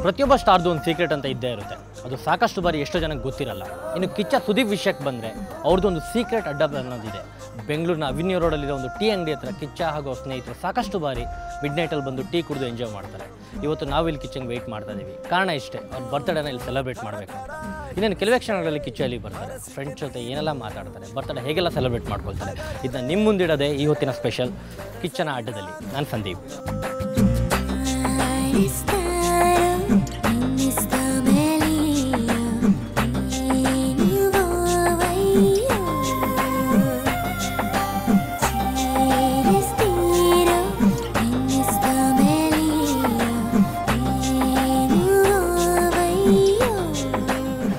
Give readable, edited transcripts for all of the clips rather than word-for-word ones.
ಪ್ರತಿಯೊಬ್ಬ ಸ್ಟಾರ್ದು ಒಂದು ಸೀಕ್ರೆಟ್ ಅಂತ ಇದ್ದೇ ಇರುತ್ತೆ. ಅದು ಸಾಕಷ್ಟು ಬಾರಿ ಎಷ್ಟೋ ಜನಕ್ಕೆ ಗೊತ್ತಿರಲ್ಲ. ಇನ್ನು ಕಿಚ್ಚ ಸುದೀಪ್ ವಿಷಯಕ್ಕೆ ಬಂದರೆ ಅವ್ರದ್ದೊಂದು ಸೀಕ್ರೆಟ್ ಅಡ್ಡ ಅನ್ನೋದಿದೆ. ಬೆಂಗಳೂರಿನ ಅವಿನ್ಯೂ ರೋಡಲ್ಲಿರೋ ಒಂದು ಟೀ ಅಂಗಡಿ ಹತ್ರ ಕಿಚ್ಚ ಹಾಗೂ ಅವ್ರ ಸ್ನೇಹಿತರು ಸಾಕಷ್ಟು ಬಾರಿ ಮಿಡ್ ನೈಟಲ್ಲಿ ಬಂದು ಟೀ ಕುಡಿದು ಎಂಜಾಯ್ ಮಾಡ್ತಾರೆ. ಇವತ್ತು ನಾವು ಇಲ್ಲಿ ಕಿಚ್ಚಂಗೆ ವೆಯ್ಟ್ ಮಾಡ್ತಾ ಇದ್ದೀವಿ. ಕಾರಣ ಇಷ್ಟೇ, ಅವ್ರ ಬರ್ತ್ಡೇನ ಇಲ್ಲಿ ಸೆಲೆಬ್ರೇಟ್ ಮಾಡಬೇಕು ಅಂತ. ಇನ್ನೇನು ಕೆಲವೇ ಕ್ಷಣಗಳಲ್ಲಿ ಕಿಚ್ಚ ಅಲ್ಲಿ ಬರ್ತಾರೆ, ಫ್ರೆಂಡ್ಸ್ ಜೊತೆ ಏನೆಲ್ಲ ಮಾತಾಡ್ತಾರೆ, ಬರ್ತ್ಡೇ ಹೇಗೆಲ್ಲ ಸೆಲೆಬ್ರೇಟ್ ಮಾಡ್ಕೊಳ್ತಾರೆ. ಇದನ್ನ ನಿಮ್ಮ ಮುಂದಿಡೋದೇ ಈ ಹೊತ್ತಿನ ಸ್ಪೆಷಲ್ ಕಿಚ್ಚನ ಅಡ್ಡದಲ್ಲಿ. ನಾನು ಸಂದೀಪ್.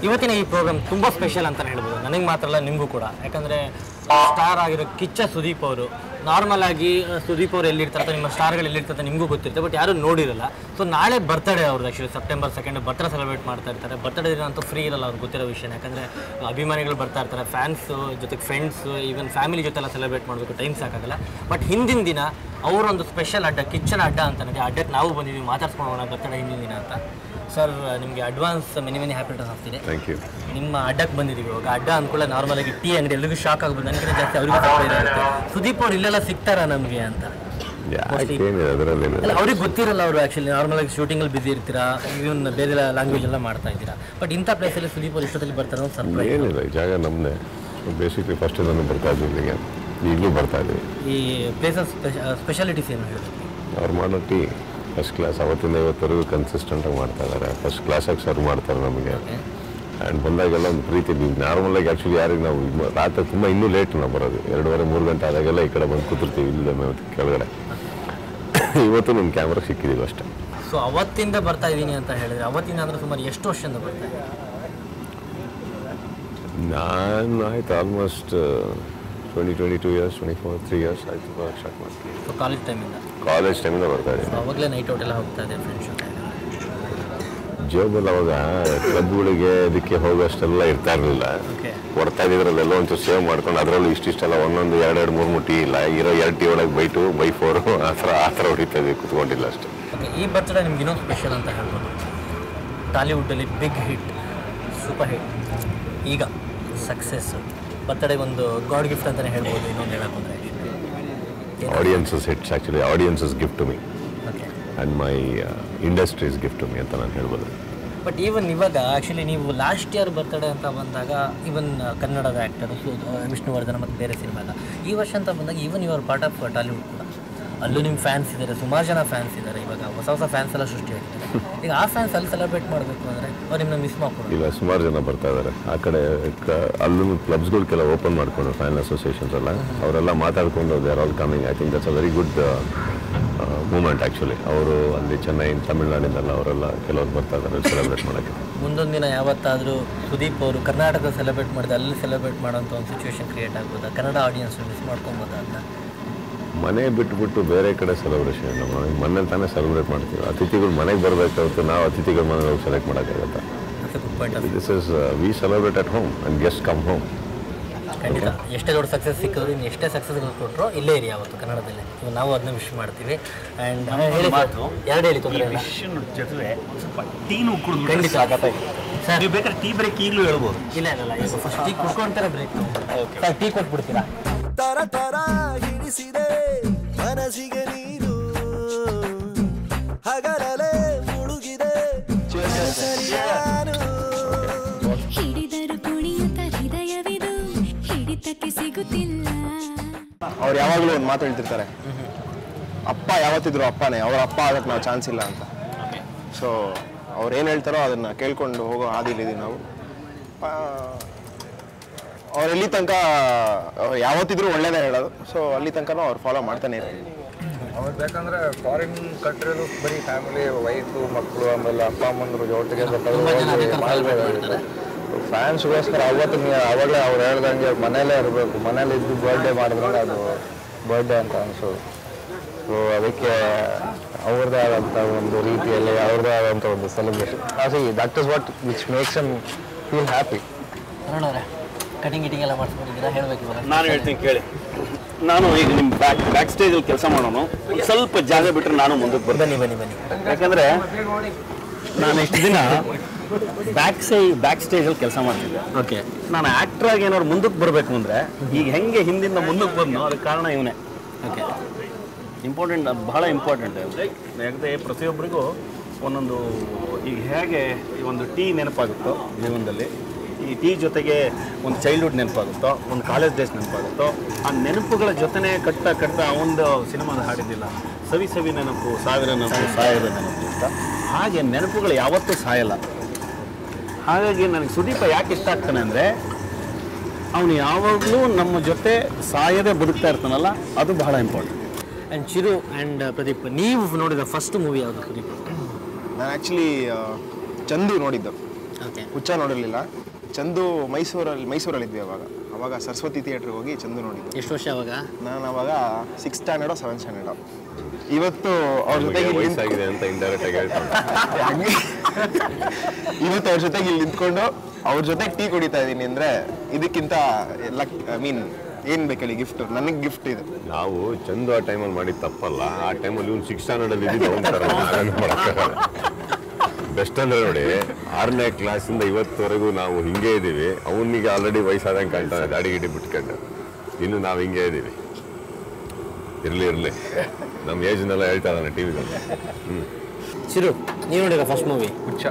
ಇವತ್ತಿನ ಈ ಪ್ರೋಗ್ರಾಮ್ ತುಂಬ ಸ್ಪೆಷಲ್ ಅಂತಲೇ ಹೇಳ್ಬೋದು. ನನಗೆ ಮಾತ್ರ ಅಲ್ಲ, ನಿಮಗೂ ಕೂಡ. ಯಾಕಂದರೆ ಸ್ಟಾರ್ ಆಗಿರೋ ಕಿಚ್ಚ ಸುದೀಪ್ ಅವರು ನಾರ್ಮಲ್ ಆಗಿ ಸುದೀಪ್ ಅವರು ಎಲ್ಲಿರ್ತಾರೆ, ನಿಮ್ಮ ಸ್ಟಾರ್ಗಳು ಎಲ್ಲಿರ್ತಾರೆ ನಿಮಗೂ ಗೊತ್ತಿರುತ್ತೆ, ಬಟ್ ಯಾರೂ ನೋಡಿರಲ್ಲ. ಸೊ ನಾಳೆ ಬರ್ತಡೇ ಅವ್ರದ್ದು. ಆ್ಯಕ್ಚುಲಿ ಸೆಪ್ಟೆಂಬರ್ 2 ಬರ್ತ್ಡೇ ಸೆಲೆಬ್ರೇಟ್ ಮಾಡ್ತಾ ಇರ್ತಾರೆ. ಬರ್ತ್ಡೇ ದಿನ ಅಂತೂ ಫ್ರೀ ಇರಲ್ಲ, ಅವ್ರಿಗೆ ಗೊತ್ತಿರೋ ವಿಷಯ. ಯಾಕಂದರೆ ಅಭಿಮಾನಿಗಳು ಬರ್ತಾ ಇರ್ತಾರೆ, ಫ್ಯಾನ್ಸು ಜೊತೆಗೆ ಫ್ರೆಂಡ್ಸು, ಈವನ್ ಫ್ಯಾಮಿಲಿ ಜೊತೆ ಎಲ್ಲ ಸೆಲೆಬ್ರೇಟ್ ಮಾಡಬೇಕು, ಟೈಮ್ ಸಾಕಾಗಲ್ಲ. ಬಟ್ ಹಿಂದಿನ ದಿನ ಅವರೊಂದು ಸ್ಪೆಷಲ್ ಅಡ್ಡ, ಕಿಚ್ಚನ ಅಡ್ಡ ಅಂತಂದರೆ ಅಡ್ಡಕ್ಕೆ ನಾವು ಬಂದಿದ್ದೀವಿ, ಮಾತಾಡ್ಸ್ಕೊಳ್ಳೋಣ ಬರ್ತ್ಡೇ ಹಿಂದಿನ ದಿನ ಅಂತ. ಸರ್, ನಿಮಗೆ ಅಡ್ವಾನ್ಸ್ ಮೆನಿ ಹ್ಯಾಪಿ ರಿಟರ್ನ್ಸ್ ಆಗ್ತಿದೆ. Thank you. ನಿಮ್ಮ ಅಡ್ಡಕ್ಕೆ ಬಂದಿದ್ದೀವಿ. ಇವಾಗ ಅಡ್ಡ ಅಂದ್ಕೊಳ್ಳೆ ನಾರ್ಮಲಾಗಿ ಟೀ ಅಂಗಡಿ ಎಲ್ರಿಗೂ ಶಾಕ್ ಆಗ್ಬೋದು, ನನಗಿಂತ ಜಾಸ್ತಿ ಅವ್ರಿಗೂ ಸರ್ಪ್ರೈಸ್ ಆಗುತ್ತೆ. ಸುದೀಪ್ ಅವ್ರು ಇಲ್ಲೆಲ್ಲ ಸಿಗ್ತಾರಾ ನಮಗೆ ಅಂತ. ಅಲ್ಲ, ಅವ್ರಿಗೆ ಗೊತ್ತಿರಲ್ಲ. ಅವರು ಆ್ಯಕ್ಚುಲಿ ನಾರ್ಮಲಾಗಿ ಶೂಟಿಂಗಲ್ಲಿ ಬಿಸಿ ಇರ್ತೀರಾ, ಇವನ್ ಬೇರೆ ಲ್ಯಾಂಗ್ವೇಜ್ ಎಲ್ಲ ಮಾಡ್ತಾ ಇದ್ದೀರಾ. ಬಟ್ ಇಂಥ ಪ್ಲೇಸಲ್ಲಿ ಸುದೀಪ್ ಅವ್ರು ಇಷ್ಟೊತ್ತಲ್ಲಿ ಬರ್ತಾರೆ ಅಂತ ಸರ್ಪ್ರೈಸ್. ಏನಿಲ್ಲ, ಈ ಜಾಗ ನಮ್ಮದೇ. ಬೇಸಿಕ್ಲಿ ಫಸ್ಟ್ ನಾನು ಬರ್ತಾ ಇದ್ದೀವಿ, ಈಗಲೂ ಬರ್ತಾ ಇದ್ದೀವಿ. ಈ ಪ್ಲೇಸಸ್ ಸ್ಪೆಷಾಲಿಟೀಸ್ ಏನು ಹೇಳಿ? ಅವ್ರು ಮಾಡೋ ಟೀ ಫಸ್ಟ್ ಕ್ಲಾಸ್. ಅವತ್ತಿಂದ ಇವತ್ತರೆಗೂ ಕನ್ಸಿಸ್ಟೆಂಟಾಗಿ ಮಾಡ್ತಾ ಇದ್ದಾರೆ. ಫಸ್ಟ್ ಕ್ಲಾಸಾಗಿ ಸರ್ವ್ ಮಾಡ್ತಾರೆ ನಮಗೆ. ಆ್ಯಂಡ್ ಬಂದಾಗೆಲ್ಲ ಒಂದು ಪ್ರೀತಿ. ನಾರ್ಮಲಾಗಿ ಆ್ಯಕ್ಚುಲಿ ಯಾರಿಗೆ ನಾವು ರಾತ್ರಿ ತುಂಬ ಇನ್ನೂ ಲೇಟ್ ನಾವು ಬರೋದು, 2:30-3 ಗಂಟೆ ಆದಾಗೆಲ್ಲ ಈ ಕಡೆ ಬಂದು ಕೂತಿರ್ತೀವಿ ಇಲ್ಲದೆ ಕೆಳಗಡೆ. ಇವತ್ತು ನಿಮ್ಮ ಕ್ಯಾಮ್ರಾ ಸಿಕ್ಕಿದ್ದೀವಿ ಅಷ್ಟೇ. ಸೊ ಅವತ್ತಿಂದ ಬರ್ತಾ ಇದ್ದೀನಿ ಅಂತ ಹೇಳಿದ್ರೆ, ಅವತ್ತಿಂದ ಅಂದರೆ ಸುಮಾರು ಎಷ್ಟು ವರ್ಷದಿಂದ ಬರ್ತಾ ಇದ್ದೀನಿ? ನಾನು ಆಯ್ತು ಆಲ್ಮೋಸ್ಟ್ 22 ಇಯರ್ಸ್, 3 ಇಯರ್ಸ್ ಆಯಿತು ಸ್ಟಾರ್ಟ್ ಮಾಡ್ತೀನಿ. ಸೊ ಕಾಲೇಜ್ ಟೈಮಿಂದ ಬರ್ತಾ ಇದ್ದೀನಿ. ಅವಾಗಲೇ ನೈಟ್ ಔಟ್ ಎಲ್ಲ ಹೋಗ್ತಾ ಇದೆ ಫ್ರೆಂಡ್ಸ್ ಜೊತೆ. ಜೋಬಲ್ಲಿ ಅವಾಗ ಕ್ಲಬ್ಗಳಿಗೆ ಇದಕ್ಕೆ ಹೋಗೋಷ್ಟೆಲ್ಲ ಇರ್ತಾ ಇರಲಿಲ್ಲ. ಕೊಡ್ತಾ ಇದ್ರಲ್ಲೆಲ್ಲ ಒಂಚೂರು ಸೇವ್ ಮಾಡ್ಕೊಂಡು ಅದರಲ್ಲೂ ಇಷ್ಟಿಷ್ಟೆಲ್ಲ ಒಂದೊಂದು 2-3 ಟೀ ಇಲ್ಲ, ಇರೋ 2 ಟೀ ಒಳಗೆ ಬೈಟು ಬೈ 4 ಆ ಥರ ಹೊಡಿತಾ ಇದ್ದೀವಿ, ಕೂತ್ಕೊಂಡಿಲ್ಲ ಅಷ್ಟೇ. ಈ ಬರ್ತ್ಡೇ ನಿಮ್ಗೆ ಇನ್ನೊಂದು ಸ್ಪೆಷಲ್ ಅಂತ ಹೇಳ್ಬೋದು. ಟಾಲಿವುಡ್ಡಲ್ಲಿ ಬಿಗ್ ಹಿಟ್, ಸೂಪರ್ ಹಿಟ್, ಈಗ ಸಕ್ಸಸ್ಸು. ಬರ್ತ್ಡೇ ಒಂದು ಗಾಡ್ ಗಿಫ್ಟ್ ಅಂತಲೇ ಹೇಳ್ಬೋದು. ಇನ್ನೊಂದು ಹೇಳೋಕ್ಕಂದ್ರೆ audiences hits, actually audiences gift to me and my industries gift to me ಅಂತ ನಾನು ಹೇಳ್ಬೋದು. ಬಟ್ ಈವನ್ ಇವಾಗ ಆ್ಯಕ್ಚುಲಿ ನೀವು ಲಾಸ್ಟ್ ಇಯರ್ ಬರ್ತ್ಡೇ ಅಂತ ಬಂದಾಗ ಈವನ್ ಕನ್ನಡದ ಆ್ಯಕ್ಟರು ವಿಷ್ಣುವರ್ಧನ ಮತ್ತು ಬೇರೆ ಸಿನಿಮಾದ, ಈ ವರ್ಷ ಅಂತ ಬಂದಾಗ even your part of Tollywood ಕೂಡ. ಅಲ್ಲೂ ನಿಮ್ಮ ಫ್ಯಾನ್ಸ್ ಇದ್ದಾರೆ, ಸುಮಾರು ಜನ ಫ್ಯಾನ್ಸ್ ಇದ್ದಾರೆ. ಇವಾಗ ಹೊಸ ಫ್ಯಾನ್ಸ್ ಎಲ್ಲ ಸೃಷ್ಟಿಯಾಗಿದ್ದಾರೆ. ಈಗ ಆ ಫ್ಯಾನ್ಸ್ ಅಲ್ಲಿ ಸೆಲೆಬ್ರೇಟ್ ಮಾಡಬೇಕು ಅಂದರೆ ಅವ್ರು ನಿಮ್ಮನ್ನ ಮಿಸ್ ಮಾಡ್ಕೊಂಡು ಇಲ್ಲ, ಸುಮಾರು ಜನ ಬರ್ತಾ ಇದ್ದಾರೆ. ಆ ಕಡೆ ಅಲ್ಲೂ ಕ್ಲಬ್ಸ್ಗಳಿಗೆಲ್ಲ ಓಪನ್ ಮಾಡಿಕೊಂಡು ಫ್ಯಾನ್ ಅಸೋಸಿಯೇಷನ್ಸ್ ಎಲ್ಲ ಅವರೆಲ್ಲ ಮಾತಾಡಿಕೊಂಡು they are all coming. I think that's a very good moment actually. ಅವರು ಅಲ್ಲಿ ಚೆನ್ನೈ, ತಮಿಳ್ನಾಡಿಂದೆಲ್ಲ ಅವರೆಲ್ಲ ಕೆಲವರು ಬರ್ತಾ ಇದ್ದಾರೆ ಸೆಲೆಬ್ರೇಟ್ ಮಾಡೋಕ್ಕೆ. ಮುಂದೊಂದು ದಿನ ಯಾವತ್ತಾದರೂ ಸುದೀಪ್ ಅವರು ಕರ್ನಾಟಕದ ಸೆಲೆಬ್ರೇಟ್ ಮಾಡಿದೆ, ಅಲ್ಲಿ ಸೆಲೆಬ್ರೇಟ್ ಮಾಡೋಂಥ ಒಂದು ಸಿಚುವೇಶನ್ ಕ್ರಿಯೇಟ್ ಆಗ್ಬೋದಾ? ಕನ್ನಡ ಆಡಿಯನ್ಸ್ ಮಿಸ್ ಮಾಡ್ಕೊಬೋದಾ ಅಂತ? ಮನೆ ಬಿಟ್ಬಿಟ್ಟು ಬೇರೆ ಕಡೆ ಸೆಲೆಬ್ರೇಷನ್ ನಮ್ಮ ಮನೇಲಿ ತಾನೇ ಸೆಲೆಬ್ರೇಟ್ ಮಾಡ್ತೀವಿ. ಅತಿಥಿಗಳು ಮನೆಗೆ ಬರಬೇಕಾಗುತ್ತೆ, ನಾವು ಅತಿಥಿಗಳ ಮನೆಗೆ ಹೋಗಿ ಸೆಲೆಕ್ಟ್ ಮಾಡೋಕ್ಕಾಗತ್ತಾ? This is V celebrate at home and guest come home. ಖಂಡಿತ. ಎಷ್ಟೇ ದೊಡ್ಡ ಸಕ್ಸಸ್ ಸಿಕ್ಕಿದ್ರು, ಇನ್ನು ಎಷ್ಟೇ ಸಕ್ಸಸ್ಗಳು ಕೊಟ್ಟರು ಇಲ್ಲೇ ಇರಿ ಯಾವತ್ತು ಕನ್ನಡದಲ್ಲಿ. ಇವಾಗ ನಾವು ಅದನ್ನ ವಿಶ್ ಮಾಡ್ತೀವಿ. ಆ್ಯಂಡ್ ಎರಡು ಹೇಳಿ ತೊಂದರೆ ಇಲ್ಲ, ಜೊತೆ ಸ್ವಲ್ಪ ಟೀನು ಕುಡಿದು ಖಂಡಿತ ಆಗತ್ತೆ ಸರ್. ನೀವು ಬೇಕಾದ್ರೆ ಟೀ ಬ್ರೇಕ್ ಈಗಲೂ ಹೇಳ್ಬೋದು. ಇಲ್ಲ ಈಗ ಫಸ್ಟ್ ಟೀ ಕುಡ್ಕೊಂತಾರೆ ಬ್ರೇಕ್. ಸರ್ ಟೀ ಕೊಟ್ಬಿಡ್ತೀರಾ? ತರ ತರ ಹಿಡಿಸಿದೆ ಮನಸ್ಸಿಗೆ ನೀನು, ಹಗಲೇ ಮುಳುಗಿದೆ ಹಿಡಿದರು ಕುಣಿಯುತ್ತ ಹೃದಯವಿದು ಹಿಡಿತಕ್ಕೆ ಸಿಗುತ್ತಿಲ್ಲ. ಅವ್ರು ಯಾವಾಗಲೂ ಒಂದು ಮಾತು ಹೇಳ್ತಿರ್ತಾರೆ, ಅಪ್ಪ ಯಾವತ್ತಿದ್ರು ಅಪ್ಪನೇ, ಅವ್ರ ಅಪ್ಪ ಆಗಕ್ಕೆ ನಾವು ಚಾನ್ಸ್ ಇಲ್ಲ ಅಂತ. ಸೊ ಅವ್ರು ಏನು ಹೇಳ್ತಾರೋ ಅದನ್ನು ಕೇಳ್ಕೊಂಡು ಹೋಗೋ ಹಾದಿಲಿದ್ದೀವಿ ನಾವು. ಅವ್ರು ಎಲ್ಲಿ ತನಕ ಯಾವತ್ತಿದ್ರು ಒಳ್ಳೇದೇ ಹೇಳೋದು. ಸೊ ಅಲ್ಲಿ ತನಕ ಅವ್ರು ಫಾಲೋ ಮಾಡ್ತಾನೆ ಇರ್ತೀವಿ. ಅವ್ರು ಬೇಕಂದ್ರೆ ಫಾರಿನ್ ಕಂಟ್ರಿಯಲ್ಲೂ ಬರೀ ಫ್ಯಾಮಿಲಿ, ವೈಫು, ಮಕ್ಕಳು, ಆಮೇಲೆ ಅಪ್ಪ ಅಮ್ಮಂದ್ರು ಜೊತೆಗೆ ಮಾಡಬೇಕು. ಫ್ಯಾನ್ಸ್ಗೋಸ್ಕರ ಅವಾಗಲೇ ಅವ್ರು ಹೇಳ್ದಂಗೆ ಮನೇಲೇ ಇರಬೇಕು, ಮನೇಲಿ ಇದ್ದು ಬರ್ಡೇ ಮಾಡಿದ್ರೆ ಅದು ಬರ್ಡೇ ಅಂತ ಅನಿಸೋದು. ಸೊ ಅದಕ್ಕೆ ಅವ್ರದ್ದೇ ಆದಂಥ ಒಂದು ರೀತಿಯಲ್ಲಿ ಅವ್ರದ್ದೇ ಆದಂಥ ಒಂದು celebration. That is what which makes M feel happy. Cutting ಗಿಟಿಂಗ್ ಎಲ್ಲ ಮಾಡಿಸ್ಕೊಂಡಿದ್ದೀರಾ? ಹೇಳಬೇಕು. ನಾನು ಹೇಳ್ತೀನಿ ಕೇಳಿ. ನಾನು ಈಗ ನಿಮ್ಮ ಬ್ಯಾಕ್ ಸ್ಟೇಜಲ್ಲಿ ಕೆಲಸ ಮಾಡೋನು, ಸ್ವಲ್ಪ ಜಾಗ ಬಿಟ್ಟರೆ ನಾನು ಮುಂದಕ್ಕೆ ಬರ್ತೀನಿ. ಬನ್ನಿ. ಯಾಕಂದರೆ ನಾನು ಇಷ್ಟು ದಿನ ಬ್ಯಾಕ್ ಸ್ಟೇಜಲ್ಲಿ ಕೆಲಸ ಮಾಡ್ತಿದ್ದೆ. ಓಕೆ. ನಾನು ಆ್ಯಕ್ಟ್ರಾಗಿ ಏನಾದ್ರು ಮುಂದಕ್ಕೆ ಬರಬೇಕು ಅಂದರೆ ಈಗ ಹೆಂಗೆ ಹಿಂದಿಂದ ಮುಂದಕ್ಕೆ ಬಂದು ಅದಕ್ಕೆ ಕಾರಣ ಇವನೇ. ಓಕೆ. ಇಂಪಾರ್ಟೆಂಟ್, ಅದು ಬಹಳ ಇಂಪಾರ್ಟೆಂಟ್. ಯಾಕಂದರೆ ಪ್ರತಿಯೊಬ್ಬರಿಗೂ ಒಂದೊಂದು, ಈಗ ಹೇಗೆ ಈ ಒಂದು ಟೀ ನೆನಪಾಗುತ್ತೋ ಜೀವನದಲ್ಲಿ, ಈ ಟೀ ಜೊತೆಗೆ ಒಂದು ಚೈಲ್ಡ್ಹುಡ್ ನೆನಪಾಗುತ್ತೋ, ಒಂದು ಕಾಲೇಜ್ ಡೇಸ್ ನೆನಪಾಗುತ್ತೋ, ಆ ನೆನಪುಗಳ ಜೊತೆನೇ ಕಟ್ತಾ ಒಂದು ಸಿನಿಮಾದ ಹಾಡಿದ್ದಿಲ್ಲ, ಸವಿ ಸವಿ ನೆನಪು ಸಾವಿರ ನೆನಪು ಸಾಯದ ನೆನಪು ಅಂತ. ಹಾಗೆ ನೆನಪುಗಳು ಯಾವತ್ತೂ ಸಾಯಲ್ಲ. ಹಾಗಾಗಿ ನನಗೆ ಸುದೀಪ ಯಾಕೆ ಇಷ್ಟ ಆಗ್ತಾನೆ ಅಂದರೆ ಅವನು ಯಾವಾಗಲೂ ನಮ್ಮ ಜೊತೆ ಸಾಯದೆ ಬದುಕ್ತಾ ಇರ್ತಾನಲ್ಲ, ಅದು ಬಹಳ important. And Chiru and Pradeep, ನೀವು ನೋಡಿದ ಫಸ್ಟ್ ಮೂವಿ ಯಾವುದು ಪ್ರದೀಪ್? ನಾನು ಆ್ಯಕ್ಚುಲಿ ಚಂದು ನೋಡಿದ್ದು, ಓಕೆ. ಹುಚ್ಚ ನೋಡಿರಲಿಲ್ಲ. ಚಂದು ಮೈಸೂರಲ್ಲಿದ್ವಿ ಅವಾಗ ಸರಸ್ವತಿ ಥಿಯೇಟ್ರಿಗೆ ಹೋಗಿ ಚಂದು ನೋಡಿದ್ದು. ಎಷ್ಟು ವರ್ಷ ಅವಾಗ? ನಾನು ಅವಾಗ 6th ಸ್ಟ್ಯಾಂಡರ್ಡೋ 7th ಸ್ಟ್ಯಾಂಡರ್ಡೋ. ಇವತ್ತು ಅವ್ರ ಜೊತೆಗೆ ವಯಸ್ಸಾಗಿದೆ ಅಂತ ಇಂಡೈರೆಕ್ಟ್ ಆಗಿ ಹೇಳ್ತಾರೆ. ಇವತ್ತು ಅವ್ರ ಜೊತೆಗೆ ಇಲ್ಲಿ ನಿಂತ್ಕೊಂಡು ಅವ್ರ ಜೊತೆಗೆ ಟೀ ಕುಡಿತಾ ಇದ್ದೀನಿ ಅಂದರೆ ಇದಕ್ಕಿಂತ ಏನು ಬೇಕಲ್ಲಿ ಗಿಫ್ಟ್? ನನಗೆ ಗಿಫ್ಟ್ ಇದು. ನಾವು ಚಂದು ಆ ಟೈಮಲ್ಲಿ ಮಾಡಿದ ತಪ್ಪಲ್ಲ. ಆ ಟೈಮಲ್ಲಿ ಇವ್ನು 6th ಸ್ಟ್ಯಾಂಡರ್ಡಲ್ಲಿ ಇದ್ದಿದ್ದು ಅವ್ನು ಥರ ಮಾಡೋಕ್ಕಾಗಲ್ಲ. ಬೆಸ್ಟ್ ಅಂದರೆ ನೋಡಿ, 6ನೇ ಕ್ಲಾಸಿಂದ ಇವತ್ತುವರೆಗೂ ನಾವು ಹಿಂಗೆ ಇದ್ದೀವಿ. ಅವನಿಗೆ ಆಲ್ರೆಡಿ ವಯಸ್ಸಾದಂಗೆ ಕಾಣ್ತಾನೆ, ದಾಡಿ ಗಿಡಿ ಬಿಟ್ಕೊಂಡು. ಇನ್ನು ನಾವು ಹಿಂಗೆ ಇದ್ದೀವಿ. ಇರಲಿ ನಮ್ಮ ಏಜ್ನೆಲ್ಲ ಹೇಳ್ತಾ ಇದ್ದಾನೆ ಟಿ ವಿದಲ್ಲಿ. ಚಿರು, ನೀವು ನೋಡಿರೋ ಫಸ್ಟ್ ಮೂವಿ? ಹುಚ್ಚ.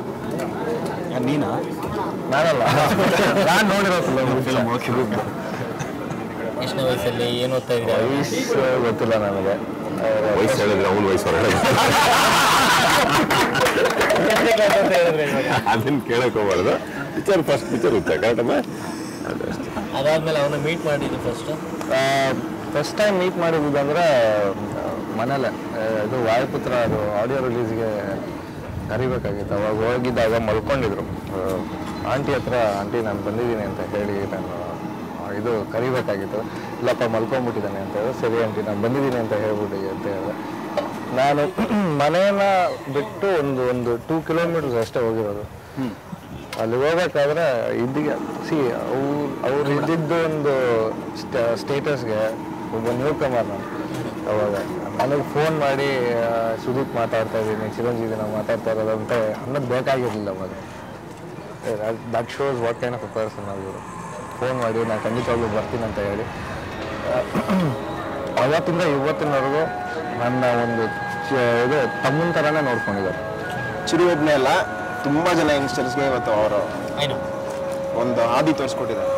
ನೀನಾ? ನಾನಲ್ಲ, ನಾನು ನೋಡಿರೋ ಫಿಲಮ್. ಎಷ್ಟನೇ ವಯಸ್ಸಲ್ಲಿ ಏನು ಓದ್ತಾ ಇದ್ದೀರಾ? ವಯಸ್ಸು ಗೊತ್ತಿಲ್ಲ ನನಗೆ. ವಯಸ್ಸು ಹೇಳಿದ್ರೆ ಅವನು ವಯಸ್ಸು ಹೊರಗಡೆ ಅದನ್ನು ಕೇಳಕ್ ಹೋಗ್ಬಾರ್ದು. ಫಸ್ಟ್ ಪಿಕ್ಚರ್ ಹುಚ್ಚ ಕರೆಕ್ಟಮ್ಮ. ಅದಾದ್ಮೇಲೆ ಅವನ್ನ ಮೀಟ್ ಮಾಡಿದ್ದು ಫಸ್ಟ್ ಟೈಮ್ ಮೀಟ್ ಮಾಡಿದ್ದಂದ್ರೆ ಮನೇಲೆ, ಇದು ವಾಯುಪುತ್ರ, ಅದು ಆಡಿಯೋ ರಿಲೀಸ್ಗೆ ಕರಿಬೇಕಾಗಿತ್ತು. ಅವಾಗ ಹೋಗಿದ್ದಾಗ ಮಲ್ಕೊಂಡಿದ್ರು. ಆಂಟಿ ಹತ್ರ, ಆಂಟಿ ನಾನು ಬಂದಿದ್ದೀನಿ ಅಂತ ಹೇಳಿ ನಾನು ಇದು ಕರಿಬೇಕಾಗಿತ್ತು. ಇಲ್ಲಪ್ಪ ಮಲ್ಕೊಂಡ್ಬಿಟ್ಟಿದ್ದಾನೆ ಅಂತ ಹೇಳಿದ್ರೆ, ಸರಿ ಆಂಟಿ ನಾನು ಬಂದಿದ್ದೀನಿ ಅಂತ ಹೇಳ್ಬಿಡಿ ಅಂತ ಹೇಳಿದೆ. ನಾನು ಮನೆಯನ್ನ ಬಿಟ್ಟು ಒಂದು 2 ಕಿಲೋಮೀಟರ್ಸ್ ಅಷ್ಟೇ ಹೋಗಿರೋದು. ಅಲ್ಲಿ ಹೋಗ್ಬೇಕಾದ್ರೆ ಇದ್ದಿಗೆ ಅವ್ರು ಇದ್ದಿದ್ದು ಒಂದು ಸ್ಟೇಟಸ್ಗೆ ಒಬ್ಬ ನ್ಯೂ ಕಮರ್. ನಾನು ಅವಾಗ ನನಗೆ ಫೋನ್ ಮಾಡಿ ಸುದೀಪ್ ಮಾತಾಡ್ತಾ ಇದ್ದೀನಿ, ಚಿರಂಜೀವಿ ನಾವು ಮಾತಾಡ್ತಾ ಇರೋದಂತ ಅನ್ನೋದು ಬೇಕಾಗಿರಲಿಲ್ಲ ಅವಾಗ. That shows what kind of a person ಅವರು. ಫೋನ್ ಮಾಡಿ ನಾನು ಖಂಡಿತವಾಗ್ಲೂ ಬರ್ತೀನಿ ಅಂತ ಹೇಳಿ, ಅವತ್ತಿಂದ ಇವತ್ತಿನವರೆಗೂ ನನ್ನ ಒಂದು ಇದು ತಮ್ಮನ ಥರನೇ ನೋಡ್ಕೊಂಡಿದ್ದಾರೆ. ಚಿರು ಒಬ್ಬನೇ ಅಲ್ಲ, ತುಂಬ ಜನ ಯಂಗ್ಸ್ಟರ್ಸ್ಗೆ ಇವತ್ತು ಅವರು ಒಂದು ಹಾದಿ ತೋರಿಸ್ಕೊಟ್ಟಿದ್ದಾರೆ.